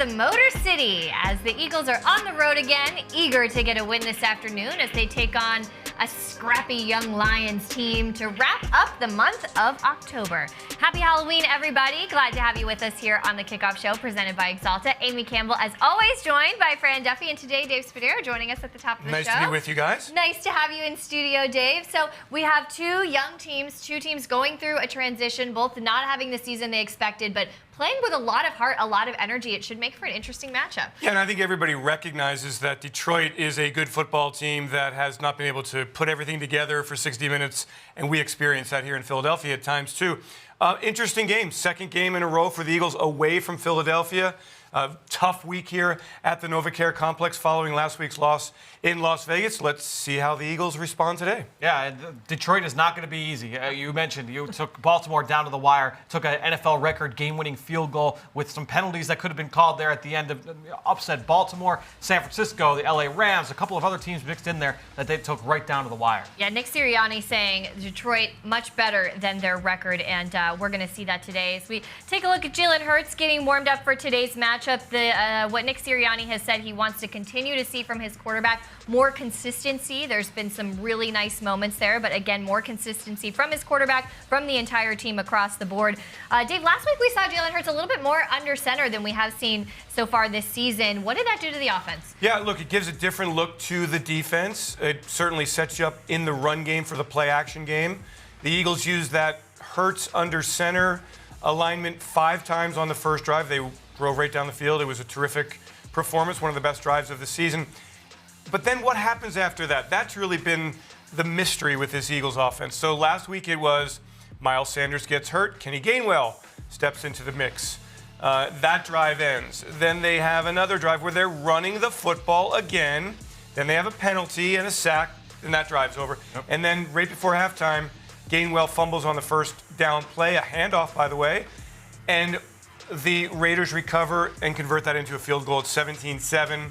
the Motor City as the Eagles are on the road again, eager to get a win this afternoon as they take on a scrappy young Lions team to wrap up the month of October. Happy Halloween, everybody. Glad to have you with us here on the Kickoff Show presented by Axalta. Amy Campbell, as always, joined by Fran Duffy, and today Dave Spadero joining us at the top of the show. Nice to be with you guys. Nice to have you in studio, Dave. So we have two young teams, two teams going through a transition, both not having the season they expected, but playing with a lot of heart, a lot of energy. It should make for an interesting matchup. Yeah, and I think everybody recognizes that Detroit is a good football team that has not been able to put everything together for 60 minutes, and we experience that here in Philadelphia at times too. Interesting game, second game in a row for the Eagles away from Philadelphia. Tough week here at the NovaCare Complex following last week's loss in Las Vegas. Let's see how the Eagles respond today. Yeah, Detroit is not going to be easy. You mentioned you took Baltimore down to the wire, took an NFL record game-winning field goal with some penalties that could have been called there at the end of upset Baltimore, San Francisco, the LA Rams, a couple of other teams mixed in there that they took right down to the wire. Yeah, Nick Sirianni saying Detroit much better than their record, and we're going to see that today as we take a look at Jalen Hurts getting warmed up for today's matchup. What Nick Sirianni has said he wants to continue to see from his quarterback, more consistency. There's been some really nice moments there, but again, more consistency from his quarterback, from the entire team across the board. Dave, last week we saw Jalen Hurts a little bit more under center than we have seen so far this season. What did that do to the offense? Yeah, look, it gives a different look to the defense. It certainly sets you up in the run game for the play-action game. The Eagles used that Hurts under center alignment 5 times on the first drive. They drove right down the field. It was a terrific performance, one of the best drives of the season. But then what happens after that? That's really been the mystery with this Eagles offense. So last week it was Miles Sanders gets hurt. Kenny Gainwell steps into the mix. That drive ends. Then they have another drive where they're running the football again. Then they have a penalty and a sack, and that drive's over. Yep. And then right before halftime, Gainwell fumbles on the first down play, a handoff, by the way. And the Raiders recover and convert that into a field goal at 17-7.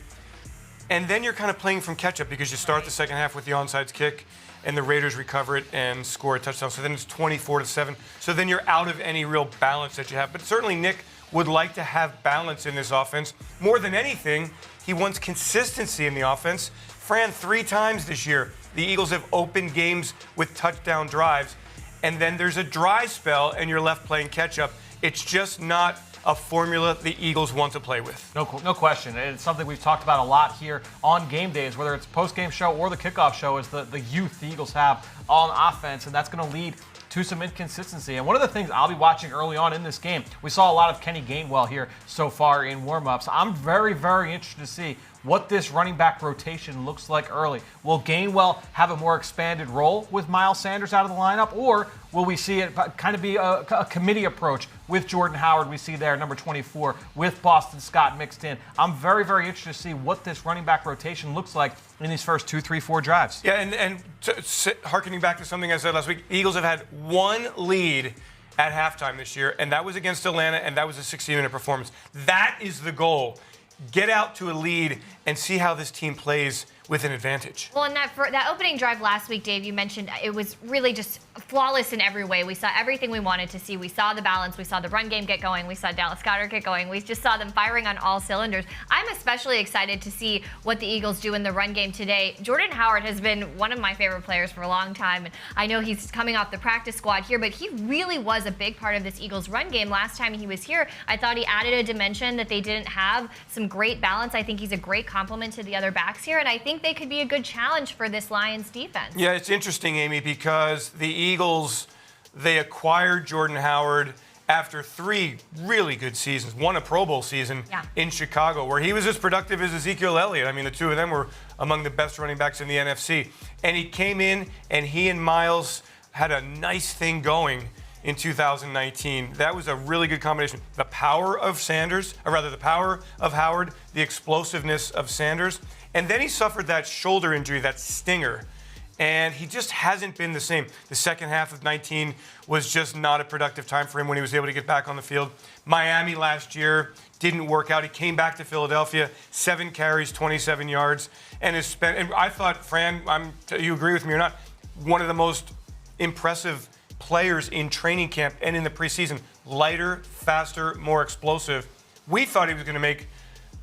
And then you're kind of playing from catch-up because you start the second half with the onside kick, and the Raiders recover it and score a touchdown. So then it's 24-7. So then you're out of any real balance that you have. But certainly Nick would like to have balance in this offense. More than anything, he wants consistency in the offense. Fran, 3 times this year, the Eagles have opened games with touchdown drives. And then there's a dry spell, and you're left playing catch-up. It's just not a formula the Eagles want to play with. No question. It's something we've talked about a lot here on game days, whether it's post-game show or the kickoff show, is the youth the Eagles have on offense, and that's going to lead to some inconsistency. And one of the things I'll be watching early on in this game, we saw a lot of Kenny Gainwell here so far in warm-ups. I'm very, very interested to see what this running back rotation looks like early. Will Gainwell have a more expanded role with Miles Sanders out of the lineup, or will we see it kind of be a committee approach with Jordan Howard, we see there, number 24, with Boston Scott mixed in? I'm very, very interested to see what this running back rotation looks like in these first 2, 3, 4 drives. Yeah, and hearkening back to something I said last week, Eagles have had 1 lead at halftime this year, and that was against Atlanta, and that was a 60-minute performance. That is the goal. Get out to a lead and see how this team plays with an advantage. Well, and that opening drive last week, Dave, you mentioned it was really just flawless in every way. We saw everything we wanted to see. We saw the balance. We saw the run game get going. We saw Dallas Goedert get going. We just saw them firing on all cylinders. I'm especially excited to see what the Eagles do in the run game today. Jordan Howard has been one of my favorite players for a long time, and I know he's coming off the practice squad here, but he really was a big part of this Eagles run game. Last time he was here, I thought he added a dimension that they didn't have, some great balance. I think he's a great complement to the other backs here, and I think they could be a good challenge for this Lions defense. Yeah, it's interesting, Amy, because the Eagles, they acquired Jordan Howard after 3 really good seasons, one a Pro Bowl season in Chicago, where he was as productive as Ezekiel Elliott. I mean, the two of them were among the best running backs in the NFC. And he came in, and he and Miles had a nice thing going in 2019. That was a really good combination. The power of Sanders, or rather the power of Howard, the explosiveness of Sanders. And then he suffered that shoulder injury, that stinger. And he just hasn't been the same. The second half of 19 was just not a productive time for him when he was able to get back on the field. Miami last year didn't work out. He came back to Philadelphia, 7 carries, 27 yards, and has spent. And I thought, Fran, you agree with me or not, one of the most impressive players in training camp and in the preseason. Lighter, faster, more explosive. We thought he was going to make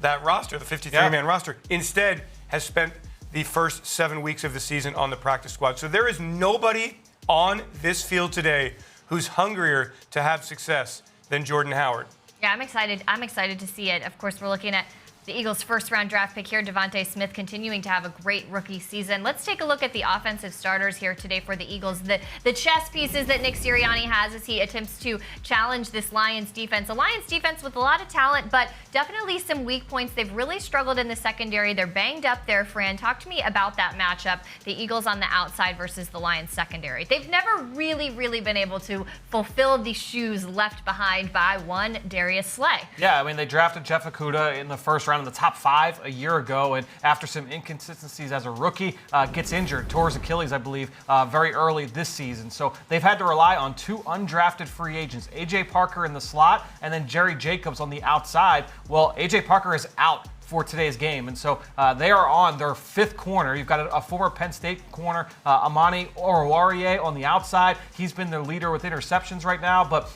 that roster, the 53-man roster. Instead, has spent the first 7 weeks of the season on the practice squad. So there is nobody on this field today who's hungrier to have success than Jordan Howard. Yeah, I'm excited. I'm excited to see it. Of course, we're looking at the Eagles' first-round draft pick here, Devontae Smith, continuing to have a great rookie season. Let's take a look at the offensive starters here today for the Eagles. The chess pieces that Nick Sirianni has as he attempts to challenge this Lions defense. A Lions defense with a lot of talent, but definitely some weak points. They've really struggled in the secondary. They're banged up there, Fran. Talk to me about that matchup, the Eagles on the outside versus the Lions secondary. They've never really been able to fulfill the shoes left behind by one Darius Slay. Yeah, I mean, they drafted Jeff Okudah in the first round in the top 5 a year ago, and after some inconsistencies as a rookie, gets injured, tore his Achilles, I believe, very early this season. So they've had to rely on 2 undrafted free agents, A.J. Parker in the slot and then Jerry Jacobs on the outside. Well, A.J. Parker is out for today's game, and so they are on their 5th corner. You've got a former Penn State corner, Amani Oruwariye, on the outside. He's been their leader with interceptions right now, but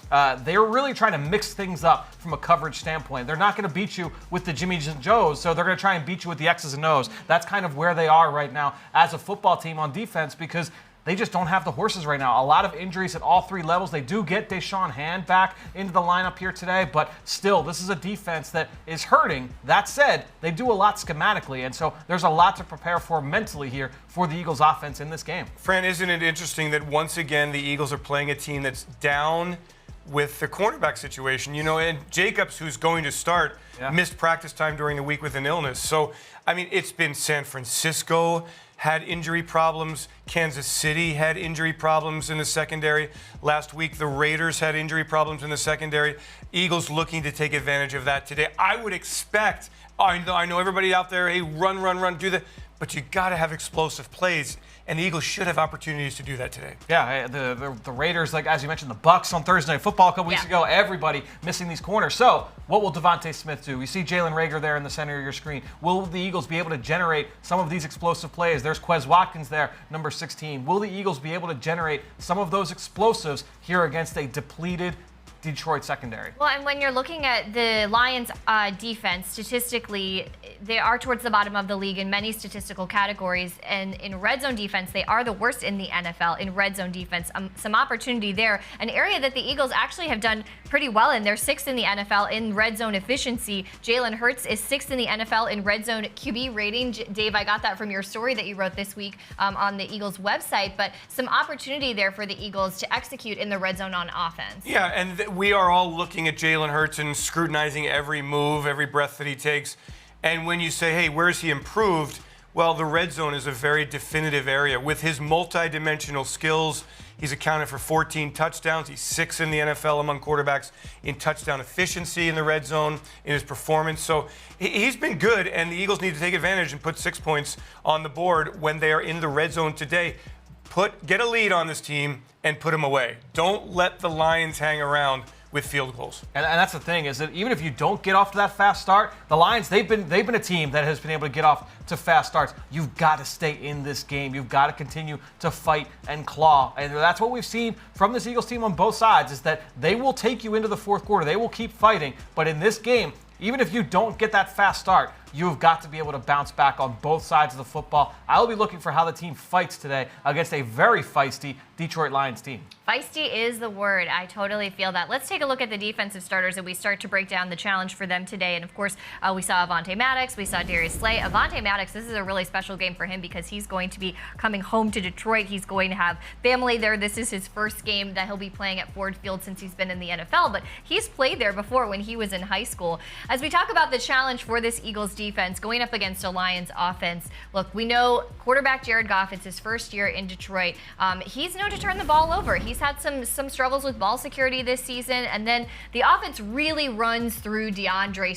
they're really trying to mix things up from a coverage standpoint. They're not going to beat you with the Jimmy Joes, so they're going to try and beat you with the X's and O's. That's kind of where they are right now as a football team on defense, because they just don't have the horses right now. A lot of injuries at all 3 levels. They do get Deshaun Hand back into the lineup here today, but still, this is a defense that is hurting. That said, they do a lot schematically, and so there's a lot to prepare for mentally here for the Eagles offense in this game. Fran, isn't it interesting that once again the Eagles are playing a team that's down with the cornerback situation? You know, and Jacobs, who's going to start, missed practice time during the week with an illness. So, I mean, it's been San Francisco had injury problems. Kansas City had injury problems in the secondary. Last week, the Raiders had injury problems in the secondary. Eagles looking to take advantage of that today. I would expect, I know everybody out there, hey, run, do that. But you got to have explosive plays, and the Eagles should have opportunities to do that today. Yeah, the Raiders, like as you mentioned, the Bucs on Thursday Night Football a couple weeks ago, everybody missing these corners. So what will Devontae Smith do? You see Jalen Reagor there in the center of your screen. Will the Eagles be able to generate some of these explosive plays? There's Quez Watkins there, number 16. Will the Eagles be able to generate some of those explosives here against a depleted Detroit secondary? Well, and when you're looking at the Lions defense, statistically, they are towards the bottom of the league in many statistical categories. And in red zone defense, they are the worst in the NFL in red zone defense. Some opportunity there. An area that the Eagles actually have done pretty well in. They're 6th in the NFL in red zone efficiency. Jalen Hurts is 6th in the NFL in red zone QB rating. Dave, I got that from your story that you wrote this week on the Eagles website. But some opportunity there for the Eagles to execute in the red zone on offense. Yeah, and we are all looking at Jalen Hurts and scrutinizing every move, every breath that he takes. And when you say, hey, where's he improved? Well, the red zone is a very definitive area. With his multi-dimensional skills, he's accounted for 14 touchdowns. He's 6th in the NFL among quarterbacks in touchdown efficiency in the red zone, in his performance. So he's been good, and the Eagles need to take advantage and put 6 points on the board when they are in the red zone today. Get a lead on this team and put them away. Don't let the Lions hang around with field goals. And that's the thing, is that even if you don't get off to that fast start, the Lions, they've been a team that has been able to get off to fast starts. You've got to stay in this game. You've got to continue to fight and claw. And that's what we've seen from this Eagles team on both sides, is that they will take you into the fourth quarter. They will keep fighting. But in this game, even if you don't get that fast start, you've got to be able to bounce back on both sides of the football. I'll be looking for how the team fights today against a very feisty Detroit Lions team. Feisty is the word. I totally feel that. Let's take a look at the defensive starters and we start to break down the challenge for them today. And of course, we saw Avonte Maddox, we saw Darius Slay. Avonte Maddox, this is a really special game for him because he's going to be coming home to Detroit. He's going to have family there. This is his first game that he'll be playing at Ford Field since he's been in the NFL, but he's played there before when he was in high school. As we talk about the challenge for this Eagles defense going up against a Lions offense, look, we know quarterback Jared Goff, it's his first year in Detroit. He's known to turn the ball over. He's had some struggles with ball security this season, and then the offense really runs through DeAndre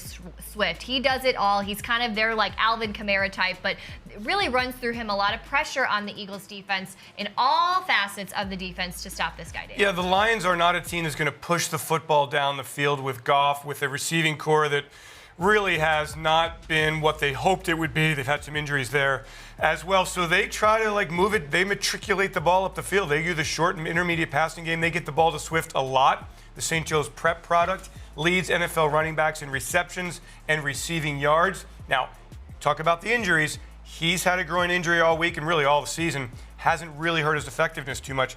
Swift. He does it all. He's kind of their like Alvin Kamara type, but it really runs through him. A lot of pressure on the Eagles defense in all facets of the defense to stop this guy, Dave. Yeah, the Lions are not a team that's going to push the football down the field with Goff, with a receiving core that really has not been what they hoped it would be. They've had some injuries there as well. So they try to move it. They matriculate the ball up the field. They do the short and intermediate passing game. They get the ball to Swift a lot. The St. Joe's prep product leads NFL running backs in receptions and receiving yards. Now, talk about the injuries. He's had a groin injury all week and really all the season. Hasn't really hurt his effectiveness too much.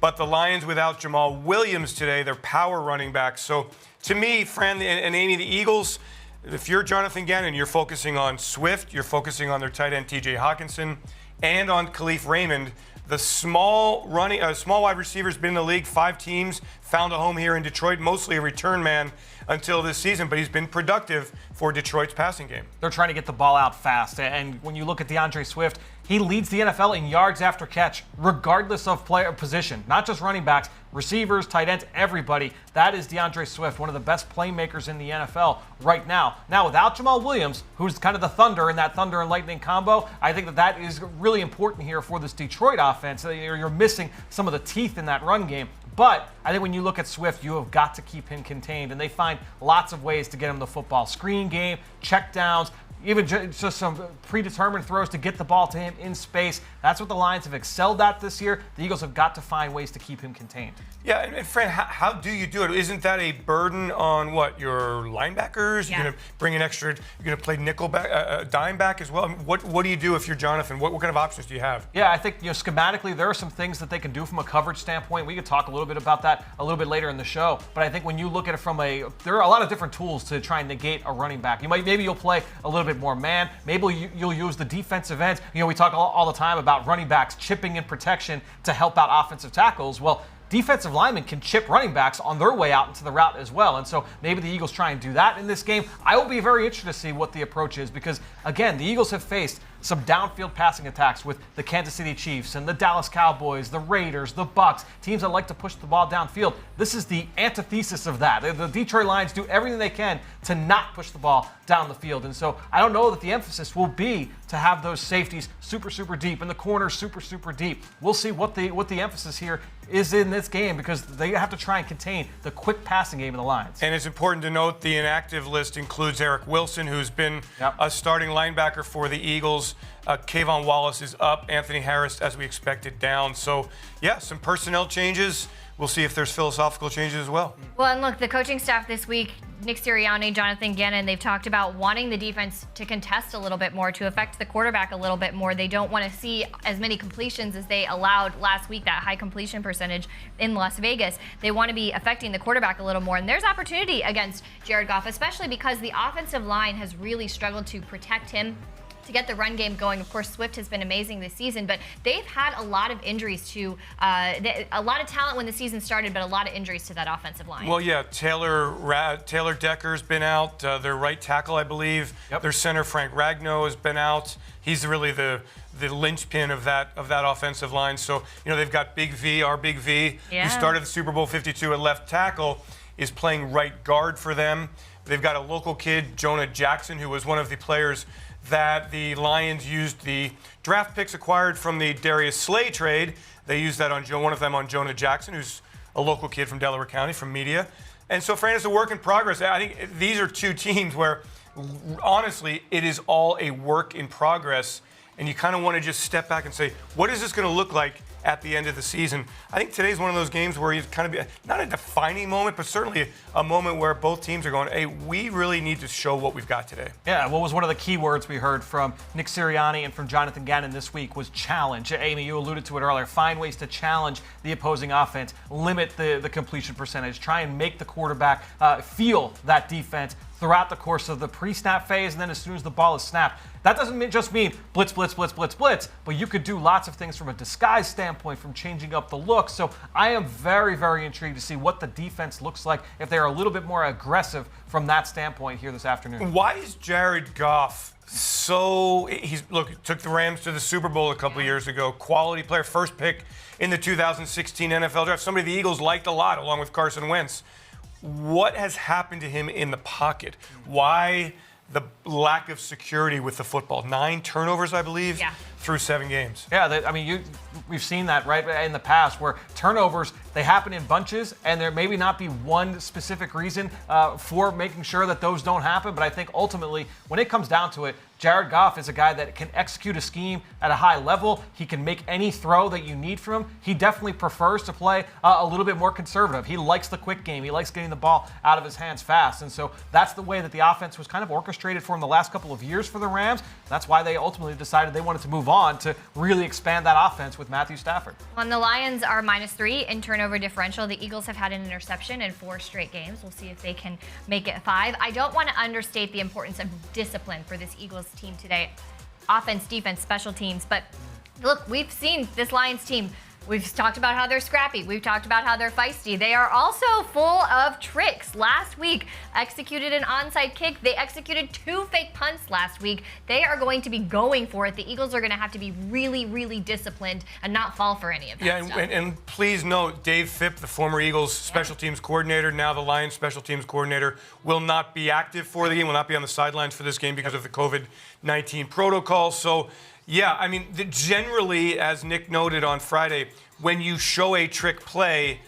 But the Lions without Jamal Williams today, their power running back. So to me, Fran and Amy, the Eagles, if you're Jonathan Gannon, you're focusing on Swift, you're focusing on their tight end TJ Hawkinson, and on Khalif Raymond. The small wide receiver's been in the league, 5 teams, found a home here in Detroit, mostly a return man until this season, but he's been productive for Detroit's passing game. They're trying to get the ball out fast, and when you look at DeAndre Swift, he leads the NFL in yards after catch, regardless of player position, not just running backs, receivers, tight ends, everybody. That is DeAndre Swift, one of the best playmakers in the NFL right now. Now, without Jamal Williams, who's kind of the thunder in that thunder and lightning combo, I think that is really important here for this Detroit offense. You're missing some of the teeth in that run game. But I think when you look at Swift, you have got to keep him contained, and they find lots of ways to get him the football. Screen game, check downs, even just some predetermined throws to get the ball to him in space. That's what the Lions have excelled at this year. The Eagles have got to find ways to keep him contained. Yeah, and Fran, how do you do it? Isn't that a burden on your linebackers? Yeah. You're going to bring an extra, you're going to play nickel back, dime back as well? I mean, what do you do if you're Jonathan? What kind of options do you have? Yeah, I think schematically there are some things that they can do from a coverage standpoint. We could talk a little bit about that a little bit later in the show. But I think when you look at it there are a lot of different tools to try and negate a running back. Maybe you'll play a little bit more man. Maybe you'll use the defensive ends. We talk all the time about running backs chipping in protection to help out offensive tackles. Well, defensive linemen can chip running backs on their way out into the route as well. And so maybe the Eagles try and do that in this game. I will be very interested to see what the approach is because, again, the Eagles have faced some downfield passing attacks with the Kansas City Chiefs and the Dallas Cowboys, the Raiders, the Bucks, teams that like to push the ball downfield. This is the antithesis of that. The Detroit Lions do everything they can to not push the ball down the field. And so I don't know that the emphasis will be to have those safeties super, super deep and the corners super, super deep. We'll see what the emphasis here is in this game because they have to try and contain the quick passing game of the Lions. And it's important to note the inactive list includes Eric Wilson, who's been a starting linebacker for the Eagles. Kayvon Wallace is up. Anthony Harris, as we expected, down. So, yeah, some personnel changes. We'll see if there's philosophical changes as well. Well, and look, the coaching staff this week, Nick Sirianni, Jonathan Gannon, they've talked about wanting the defense to contest a little bit more, to affect the quarterback a little bit more. They don't want to see as many completions as they allowed last week, that high completion percentage in Las Vegas. They want to be affecting the quarterback a little more. And there's opportunity against Jared Goff, especially because the offensive line has really struggled to protect him, to get the run game going. Of course, Swift has been amazing this season, but they've had a lot of injuries to, a lot of talent when the season started, but a lot of injuries to that offensive line. Well, yeah, Taylor Decker's been out, their right tackle, I believe. Yep. Their center, Frank Ragnow, has been out. He's really the linchpin of that offensive line. So, they've got Big V, our Big V, who started the Super Bowl 52 at left tackle, is playing right guard for them. They've got a local kid, Jonah Jackson, who was one of the players that the Lions used the draft picks acquired from the Darius Slay trade. They used that on one of them on Jonah Jackson, who's a local kid from Delaware County, from media. And so, Fran, it's a work in progress. I think these are two teams where, honestly, it is all a work in progress. And you kind of want to just step back and say, what is this going to look like at the end of the season? I think today's one of those games where you kind of not a defining moment, but certainly a moment where both teams are going, hey, we really need to show what we've got today. Yeah, what was one of the key words we heard from Nick Sirianni and from Jonathan Gannon this week was challenge. Amy, you alluded to it earlier. Find ways to challenge the opposing offense, limit the completion percentage, try and make the quarterback feel that defense throughout the course of the pre-snap phase, and then as soon as the ball is snapped. That doesn't just mean blitz, blitz, blitz, blitz, blitz, but you could do lots of things from a disguise standpoint, from changing up the look. So I am very, very intrigued to see what the defense looks like if they're a little bit more aggressive from that standpoint here this afternoon. Why is Jared Goff took the Rams to the Super Bowl a couple years ago, quality player, first pick in the 2016 NFL draft, somebody the Eagles liked a lot along with Carson Wentz. What has happened to him in the pocket? Why the lack of security with the football? 9 turnovers, I believe, through 7 games. Yeah, we've seen that right in the past where turnovers they happen in bunches, and there maybe not be one specific reason for making sure that those don't happen. But I think ultimately, when it comes down to it, Jared Goff is a guy that can execute a scheme at a high level. He can make any throw that you need from him. He definitely prefers to play a little bit more conservative. He likes the quick game. He likes getting the ball out of his hands fast. And so that's the way that the offense was kind of orchestrated for him the last couple of years for the Rams. That's why they ultimately decided they wanted to move on to really expand that offense with Matthew Stafford. On the Lions are -3 in turnover differential. The Eagles have had an interception in 4 straight games. We'll see if they can make it 5. I don't want to understate the importance of discipline for this Eagles team today. Offense, defense, special teams. But look, we've seen this Lions team. We've talked about how they're scrappy. We've talked about how they're feisty. They are also full of tricks. Last week, executed an onside kick. They executed 2 fake punts last week. They are going to be going for it. The Eagles are going to have to be really, really disciplined and not fall for any of that stuff. And please note, Dave Phipp, the former Eagles special teams coordinator, now the Lions special teams coordinator, will not be active for the game, will not be on the sidelines for this game because of the COVID-19 protocol. So, yeah, I mean, generally, as Nick noted on Friday, when you show a trick play,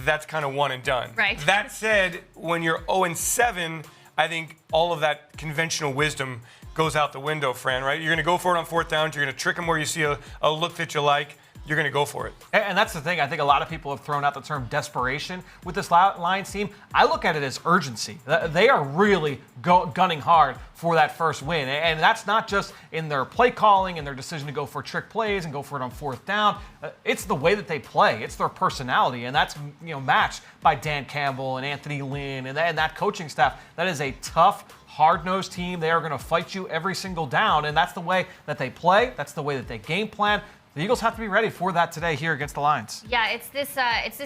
that's kind of one and done. Right. That said, when you're 0-7, I think all of that conventional wisdom goes out the window, Fran, right? You're going to go for it on 4th down. You're going to trick them where you see a look that you like. You're going to go for it. And that's the thing. I think a lot of people have thrown out the term desperation with this Lions team. I look at it as urgency. They are really gunning hard for that first win. And that's not just in their play calling and their decision to go for trick plays and go for it on 4th down. It's the way that they play. It's their personality. And that's matched by Dan Campbell and Anthony Lynn and that coaching staff. That is a tough, hard-nosed team. They are going to fight you every single down. And that's the way that they play. That's the way that they game plan. The Eagles have to be ready for that today here against the Lions. Yeah, it's this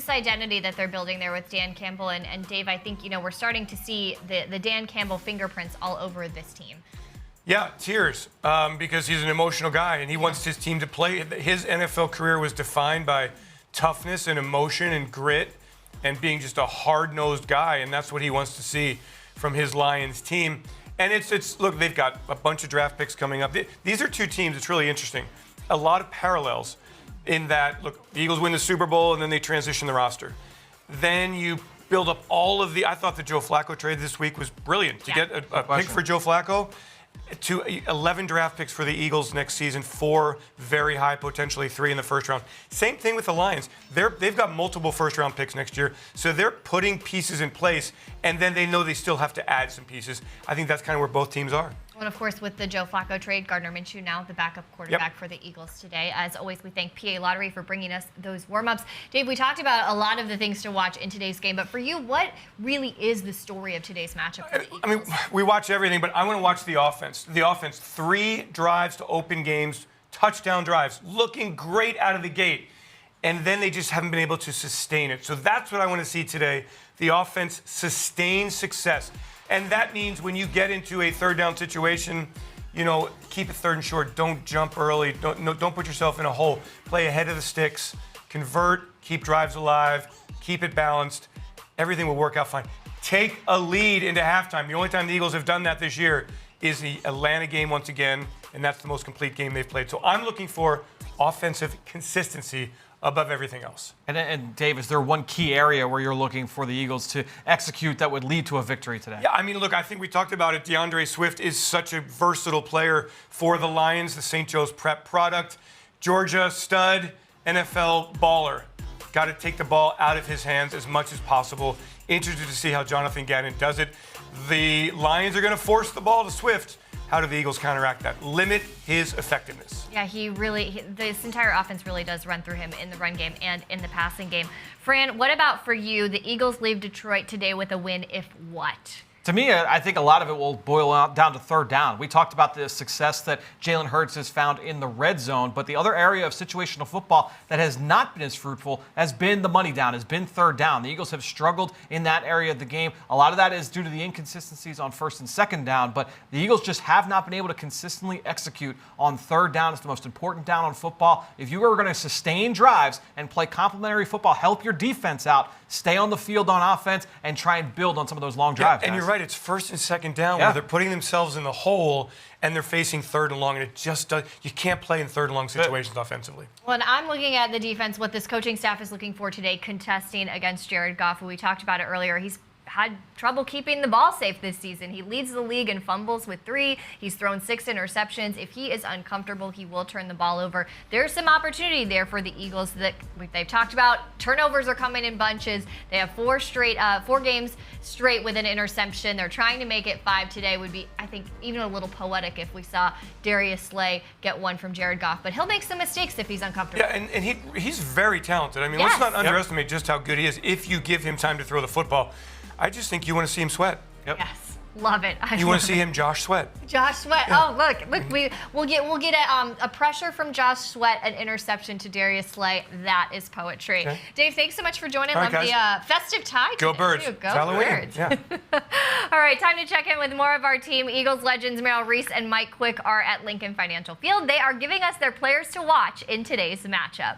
identity that they're building there with Dan Campbell and Dave. I think we're starting to see the Dan Campbell fingerprints all over this team. Yeah, tears, because he's an emotional guy and he wants his team to play. His NFL career was defined by toughness and emotion and grit and being just a hard-nosed guy, and that's what he wants to see from his Lions team. And it's look, they've got a bunch of draft picks coming up. These are 2 teams. It's really interesting. A lot of parallels in that, look, the Eagles win the Super Bowl and then they transition the roster. Then you build up all of I thought the Joe Flacco trade this week was brilliant. To get a pick for Joe Flacco, to 11 draft picks for the Eagles next season, 4 very high, potentially 3 in the first round. Same thing with the Lions. They've got multiple first-round picks next year, so they're putting pieces in place, and then they know they still have to add some pieces. I think that's kind of where both teams are. And of course, with the Joe Flacco trade, Gardner Minshew now the backup quarterback for the Eagles today. As always, we thank PA Lottery for bringing us those warm-ups. Dave, we talked about a lot of the things to watch in today's game, but for you, what really is the story of today's matchup for the Eagles? I mean, we watch everything, but I want to watch the offense. The offense, 3 drives to open games, touchdown drives, looking great out of the gate, and then they just haven't been able to sustain it. So that's what I want to see today. The offense sustain success. And that means when you get into a 3rd down situation, keep it 3rd and short. Don't jump early. Don't put yourself in a hole. Play ahead of the sticks. Convert. Keep drives alive. Keep it balanced. Everything will work out fine. Take a lead into halftime. The only time the Eagles have done that this year is the Atlanta game once again, and that's the most complete game they've played. So I'm looking for offensive consistency above everything else. And Dave, is there one key area where you're looking for the Eagles to execute that would lead to a victory today? Yeah, I mean, look, I think we talked about it. DeAndre Swift is such a versatile player for the Lions, the St. Joe's Prep product. Georgia stud, NFL baller. Got to take the ball out of his hands as much as possible. Interested to see how Jonathan Gannon does it. The Lions are going to force the ball to Swift. How do the Eagles counteract that? Limit his effectiveness. Yeah, this entire offense really does run through him in the run game and in the passing game. Fran, what about for you? The Eagles leave Detroit today with a win, if what? To me, I think a lot of it will boil down to 3rd down. We talked about the success that Jalen Hurts has found in the red zone, but the other area of situational football that has not been as fruitful has been the money down, has been 3rd down. The Eagles have struggled in that area of the game. A lot of that is due to the inconsistencies on 1st and 2nd down, but the Eagles just have not been able to consistently execute on 3rd down. It's the most important down on football. If you are going to sustain drives and play complementary football, help your defense out, stay on the field on offense, and try and build on some of those long drives. And guys. you're right. right. It's first and second down Yeah. where they're putting themselves in the hole and they're facing third and long, and it just does. You can't play in third and long situations offensively. Well, and I'm looking at the defense, what this coaching staff is looking for today, contesting against Jared Goff, who we talked about it earlier. He's had trouble keeping the ball safe this season. He leads the league in fumbles with 3. He's thrown 6 interceptions. If he is uncomfortable, he will turn the ball over. There's some opportunity there for the Eagles that they've talked about. Turnovers are coming in bunches. They have 4 games straight with an interception. They're trying to make it 5 today. Would be, I think, even a little poetic if we saw Darius Slay get 1 from Jared Goff. But he'll make some mistakes if he's uncomfortable. Yeah, and he's very talented. I mean, Yes. let's not underestimate just how good he is if you give him time to throw the football. I just think you want to see him sweat. Yep. Yes, love it. You want to see him Josh Sweat. Josh Sweat. Yeah. Oh, look, we'll get a pressure from Josh Sweat, an interception to Darius Slay. That is poetry. Okay. Dave, thanks so much for joining. All right, Love the festive tie. Go today, Birds. too. Go It's Halloween. Birds. Yeah. All right, time to check in with more of our team. Eagles legends Merrill Reese and Mike Quick are at Lincoln Financial Field. They are giving us their players to watch in today's matchup.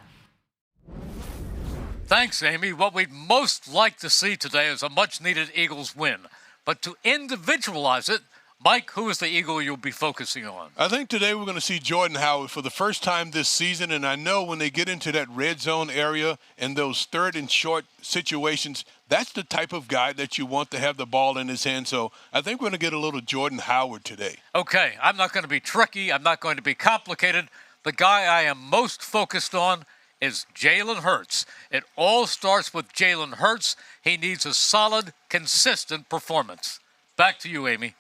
Thanks, Amy. What we'd most like to see today is a much-needed Eagles win. But to individualize it, Mike, who is the Eagle you'll be focusing on? I think today we're going to see Jordan Howard for the first time this season, and I know when they get into that red zone area and those third and short situations, that's the type of guy that you want to have the ball in his hand. So I think we're going to get a little Jordan Howard today. Okay, I'm not going to be tricky. I'm not going to be complicated. The guy I am most focused on is Jalen Hurts. It all starts with Jalen Hurts. He needs a solid, consistent performance. Back to you, Amy.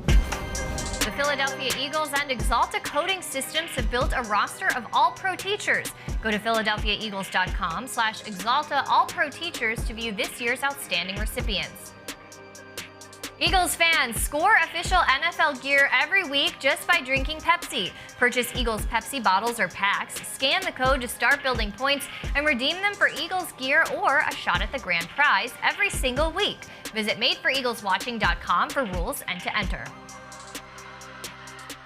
The Philadelphia Eagles and Axalta Coating Systems have built a roster of all-pro teachers. Go to philadelphiaeagles.com/Axalta All-Pro Teachers to view this year's outstanding recipients. Eagles fans, score official NFL gear every week just by drinking Pepsi. Purchase Eagles Pepsi bottles or packs, scan the code to start building points, and redeem them for Eagles gear or a shot at the grand prize every single week. Visit madeforeagleswatching.com for rules and to enter.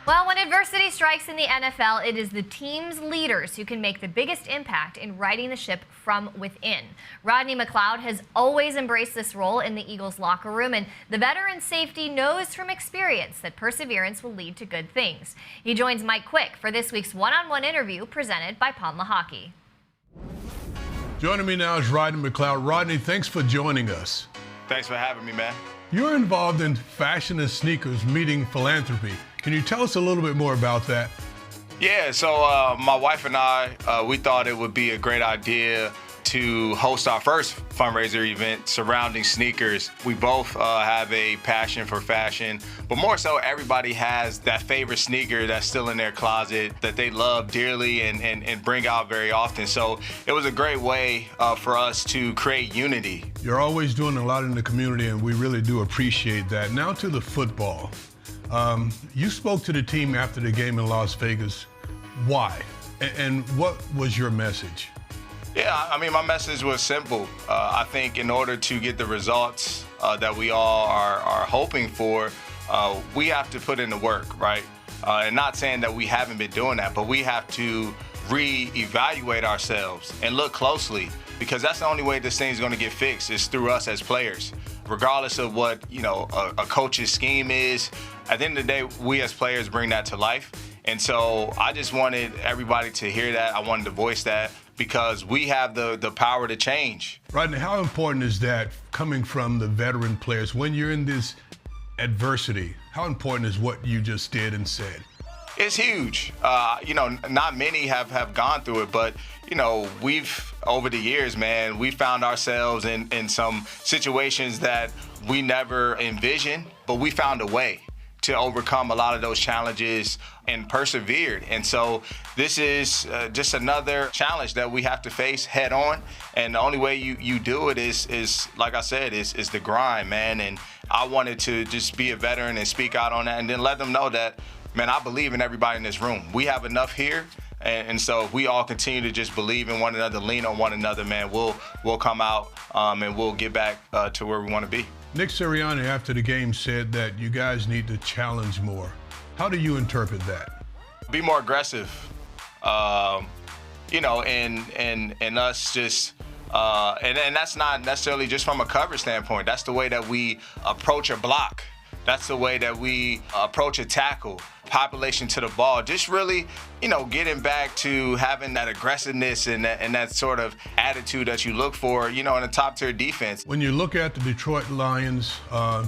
Well, when adversity strikes in the NFL, it is the team's leaders who can make the biggest impact in righting the ship from within. Rodney McLeod has always embraced this role in the Eagles locker room, and the veteran safety knows from experience that perseverance will lead to good things. He joins Mike Quick for this week's one-on-one interview presented by Ponla Hockey. Joining me now is Rodney McLeod. Rodney, thanks for joining us. Thanks for having me, man. You're involved in fashion and sneakers meeting philanthropy. Can you tell us a little bit more about that? Yeah, so my wife and I, we thought it would be a great idea to host our first fundraiser event surrounding sneakers. We both have a passion for fashion, but more so everybody has that favorite sneaker that's still in their closet that they love dearly and bring out very often. So it was a great way for us to create unity. You're always doing a lot in the community, and we really do appreciate that. Now to the football. You spoke to the team after the game in Las Vegas. Why? And what was your message? Yeah, I mean, my message was simple. I think in order to get the results that we all are hoping for, we have to put in the work, right? And not saying that we haven't been doing that, but we have to reevaluate ourselves and look closely, because that's the only way this thing's going to get fixed is through us as players. Regardless of what, a coach's scheme is, at the end of the day, we as players bring that to life. And so I just wanted everybody to hear that. I wanted to voice that because we have the power to change. Rodney, how important is that coming from the veteran players when you're in this adversity? How important is what you just did and said? It's huge. Not many have gone through it, but, we've, over the years, man, we found ourselves in some situations that we never envisioned, but we found a way to overcome a lot of those challenges and persevered. And so this is just another challenge that we have to face head on. And the only way you do it is like I said, is the grind, man. And I wanted to just be a veteran and speak out on that and then let them know that, man, I believe in everybody in this room. We have enough here. And so if we all continue to just believe in one another, lean on one another, man, we'll come out and we'll get back to where we want to be. Nick Sirianni, after the game, said that you guys need to challenge more. How do you interpret that? Be more aggressive, and us just And that's not necessarily just from a coverage standpoint. That's the way that we approach a block. That's the way that we approach a tackle, population to the ball. Just really, getting back to having that aggressiveness and that sort of attitude that you look for, in a top-tier defense. When you look at the Detroit Lions,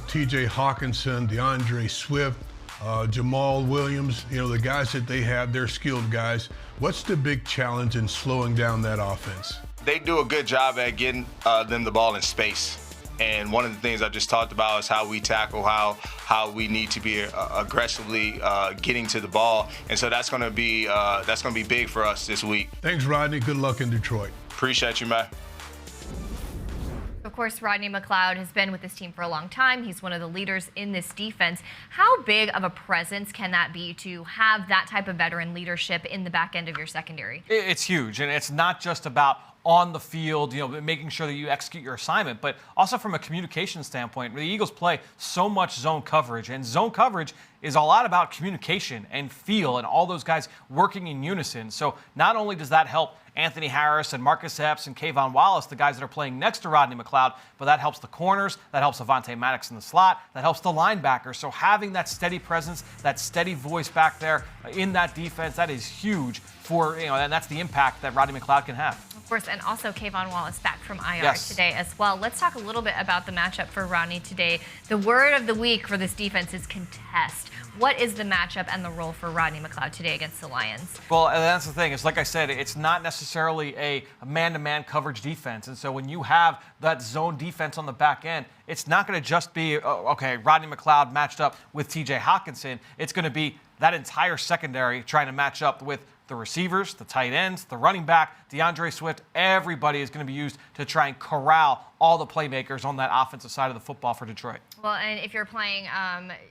T.J. Hawkinson, DeAndre Swift, Jamal Williams, the guys that they have, they're skilled guys. What's the big challenge in slowing down that offense? They do a good job at getting them the ball in space. And one of the things I just talked about is how we tackle, how we need to be aggressively getting to the ball, and so that's going to be big for us this week. Thanks, Rodney. Good luck in Detroit. Appreciate you, man. Of course, Rodney McLeod has been with this team for a long time. He's one of the leaders in this defense. How big of a presence can that be to have that type of veteran leadership in the back end of your secondary? It's huge, and it's not just about on the field, making sure that you execute your assignment, but also from a communication standpoint. The Eagles play so much zone coverage, and zone coverage is a lot about communication and feel and all those guys working in unison. So not only does that help Anthony Harris and Marcus Epps and Kayvon Wallace, the guys that are playing next to Rodney McLeod, but that helps the corners, that helps Avonte Maddox in the slot, that helps the linebackers. So having that steady presence, that steady voice back there in that defense, that is huge for, and that's the impact that Rodney McLeod can have. Of course, and also Kayvon Wallace back from IR today as well. Let's talk a little bit about the matchup for Rodney today. The word of the week for this defense is contest. What is the matchup and the role for Rodney McLeod today against the Lions? Well, and that's the thing. It's like I said, it's not necessarily a man-to-man coverage defense. And so when you have that zone defense on the back end, it's not going to just be, Rodney McLeod matched up with T.J. Hawkinson. It's going to be that entire secondary trying to match up with the receivers, the tight ends, the running back, DeAndre Swift. Everybody is going to be used to try and corral all the playmakers on that offensive side of the football for Detroit. Well, and if you're playing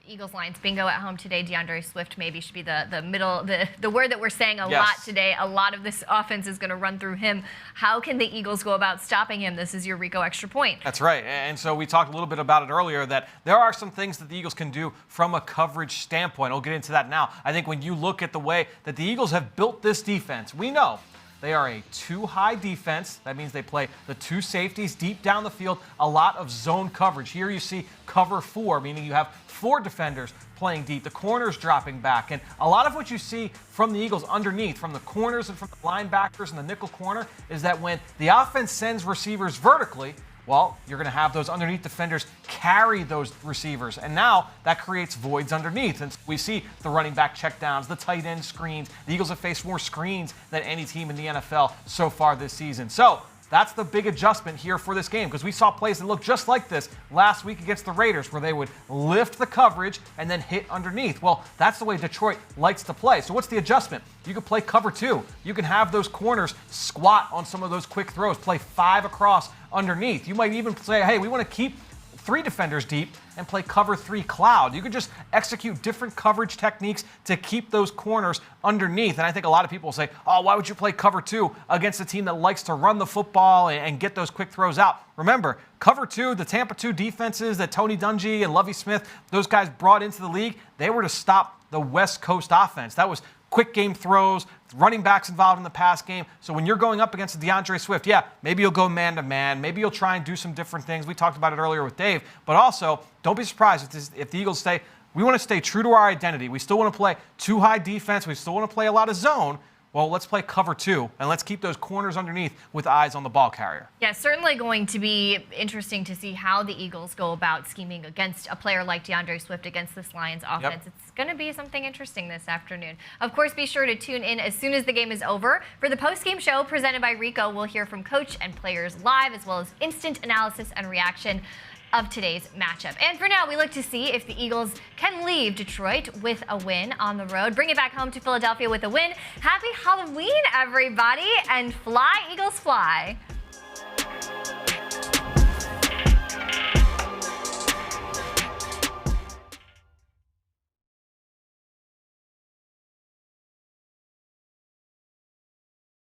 Eagles Lions bingo at home today, DeAndre Swift maybe should be the middle, the word that we're saying a lot today. A lot of this offense is going to run through him. How can the Eagles go about stopping him? This is your Rico extra point. That's right. And so we talked a little bit about it earlier that there are some things that the Eagles can do from a coverage standpoint. I'll get into that now. I think when you look at the way that the Eagles have built this defense, we know they are a two-high defense. That means they play the two safeties deep down the field, a lot of zone coverage. Here you see cover four, meaning you have four defenders playing deep, the corners dropping back. And a lot of what you see from the Eagles underneath, from the corners and from the linebackers and the nickel corner, is that when the offense sends receivers vertically, well, you're going to have those underneath defenders carry those receivers. And now that creates voids underneath. And we see the running back checkdowns, the tight end screens. The Eagles have faced more screens than any team in the NFL so far this season. So that's the big adjustment here for this game, because we saw plays that looked just like this last week against the Raiders, where they would lift the coverage and then hit underneath. Well, that's the way Detroit likes to play. So what's the adjustment? You can play cover two. You can have those corners squat on some of those quick throws, play five across underneath. You might even say, hey, we want to keep three defenders deep and play cover three cloud. You could just execute different coverage techniques to keep those corners underneath. And I think a lot of people will say, oh, why would you play cover two against a team that likes to run the football and get those quick throws out? Remember, cover two, the Tampa 2 defenses that Tony Dungy and Lovie Smith, those guys brought into the league, they were to stop the West Coast offense. That was quick game throws, running backs involved in the pass game. So when you're going up against DeAndre Swift, yeah, maybe you'll go man-to-man. Maybe you'll try and do some different things. We talked about it earlier with Dave. But also, don't be surprised if the Eagles say, we want to stay true to our identity. We still want to play two high defense. We still want to play a lot of zone. Well, let's play cover two, and let's keep those corners underneath with eyes on the ball carrier. Yeah, certainly going to be interesting to see how the Eagles go about scheming against a player like DeAndre Swift against this Lions offense. Yep. It's going to be something interesting this afternoon. Of course, be sure to tune in as soon as the game is over. For the post-game show presented by Rico, we'll hear from coach and players live, as well as instant analysis and reaction of today's matchup. And for now, we look to see if the Eagles can leave Detroit with a win on the road, bring it back home to Philadelphia with a win. Happy Halloween, everybody, and fly, Eagles, fly.